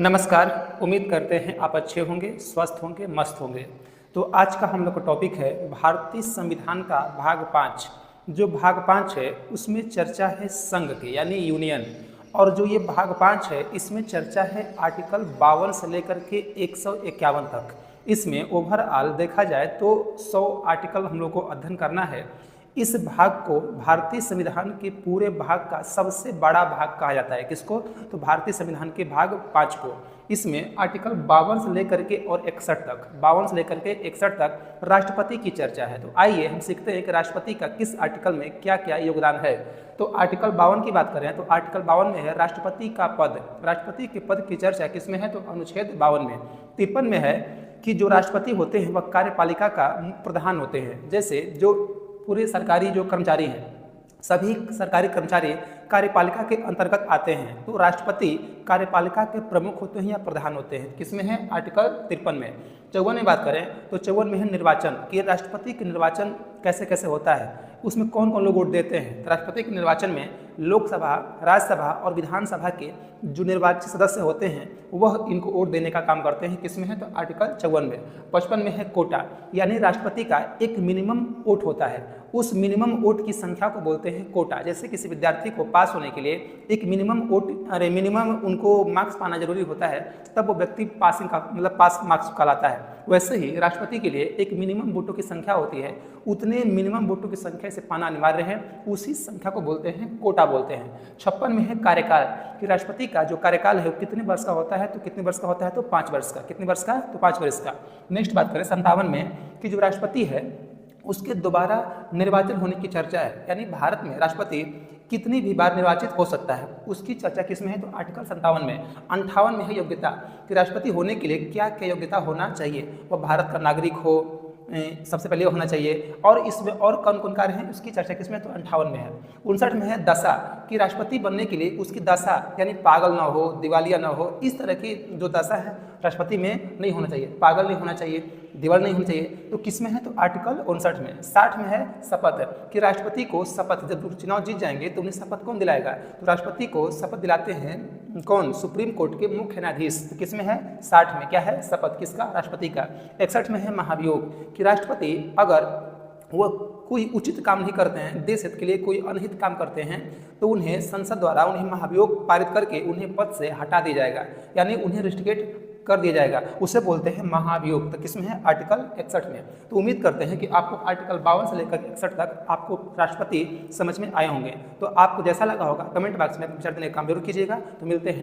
नमस्कार। उम्मीद करते हैं आप अच्छे होंगे, स्वस्थ होंगे, मस्त होंगे। तो आज का हम लोग का टॉपिक है भारतीय संविधान का भाग 5। जो भाग 5 है उसमें चर्चा है संघ की यानी यूनियन, और जो ये भाग 5 है इसमें चर्चा है आर्टिकल 52 से लेकर के 151 तक। इसमें ओवरऑल देखा जाए तो 100 आर्टिकल हम लोग को अध्ययन करना है। इस भाग को भारतीय संविधान के पूरे भाग का सबसे बड़ा भाग कहा जाता है। किसको? तो भारतीय संविधान के भाग 5 को। इसमें आर्टिकल 52 से लेकर के और 61 तक, 52 से लेकर के 61 तक राष्ट्रपति की चर्चा है। तो आइए हम सीखते हैं कि राष्ट्रपति का किस आर्टिकल में क्या क्या योगदान है। तो आर्टिकल 52 की बात करें तो आर्टिकल 52 में है राष्ट्रपति का पद। राष्ट्रपति के पद की चर्चा किसमें है? तो अनुच्छेद 52 में। 53 में है कि जो राष्ट्रपति होते हैं वह कार्यपालिका का प्रधान होते हैं। जैसे जो पूरे सरकारी जो कर्मचारी हैं, सभी सरकारी कर्मचारी कार्यपालिका के अंतर्गत आते हैं। तो राष्ट्रपति कार्यपालिका के प्रमुख होते हैं या प्रधान होते हैं। किसमें है? आर्टिकल 53 में। 54 में बात करें तो 54 में है निर्वाचन, कि राष्ट्रपति के निर्वाचन कैसे कैसे होता है, उसमें कौन कौन लोग वोट देते हैं। तो राष्ट्रपति के निर्वाचन में लोकसभा, राज्यसभा और विधानसभा के जो निर्वाचित सदस्य होते हैं वह इनको वोट देने का काम करते हैं। किसमें है? तो आर्टिकल 54 में। 55 में है कोटा, यानी राष्ट्रपति का एक मिनिमम वोट होता है, उस मिनिमम वोट की संख्या को बोलते हैं कोटा। जैसे किसी विद्यार्थी को पास होने के लिए एक मिनिमम वोट मिनिमम उनको मार्क्स पाना जरूरी होता है, तब वो व्यक्ति पासिंग का मतलब पास मार्क्स कहलाता है। वैसे ही राष्ट्रपति के लिए एक मिनिमम वोटों की संख्या होती है, उतने मिनिमम वोटों की संख्या से पाना अनिवार्य है, उसी संख्या को बोलते हैं कोटा बोलते हैं। 56 में है कार्यकाल, कि राष्ट्रपति का जो कार्यकाल है वो कितने वर्ष का होता है? तो कितने वर्ष का होता है? तो 5 वर्ष का। कितने वर्ष का? तो 5 वर्ष का। नेक्स्ट बात करें 57 में कि जो राष्ट्रपति है उसके दोबारा निर्वाचन होने की चर्चा है, यानी भारत में राष्ट्रपति कितनी भी बार निर्वाचित हो सकता है, उसकी चर्चा किसमें है? तो आर्टिकल 57 में। 58 में है योग्यता, कि राष्ट्रपति होने के लिए क्या क्या योग्यता होना चाहिए। वह भारत का नागरिक हो, सबसे पहले होना चाहिए, और इसमें और कौन कौन कार्य हैं उसकी चर्चा किसमें? तो 58 में है। 59 में है दशा, कि राष्ट्रपति बनने के लिए उसकी दशा यानी पागल ना हो, दिवालिया ना हो, इस तरह की जो दशा है राष्ट्रपति में नहीं होना चाहिए। पागल नहीं होना चाहिए, दिवाल नहीं होनी चाहिए। तो किसमें है? तो आर्टिकल 59 में। 60 में है शपथ, कि राष्ट्रपति को शपथ, जब चुनाव जीत जाएंगे तो उन्हें शपथ कौन दिलाएगा? तो राष्ट्रपति को शपथ दिलाते हैं कौन? सुप्रीम कोर्ट के मुख्य न्यायाधीश। तो किसमें है? 60 में। क्या है? शपथ किसका? राष्ट्रपति का। 61 में है महाभियोग, कि राष्ट्रपति अगर वो कोई उचित काम नहीं करते हैं, देश हित के लिए कोई अनहित काम करते हैं, तो उन्हें संसद द्वारा उन्हें महाभियोग पारित करके उन्हें पद से हटा दिया जाएगा, यानी उन्हें रिस्ट्रिकेट कर दिया जाएगा, उसे बोलते हैं महाभियोग। तो किसमें है? आर्टिकल 61 में। तो उम्मीद करते हैं कि आपको आर्टिकल 52 से लेकर 61 तक आपको राष्ट्रपति समझ में आए होंगे। तो आपको जैसा लगा होगा कमेंट बॉक्स में विचार देने का काम जरूर कीजिएगा। तो मिलते हैं।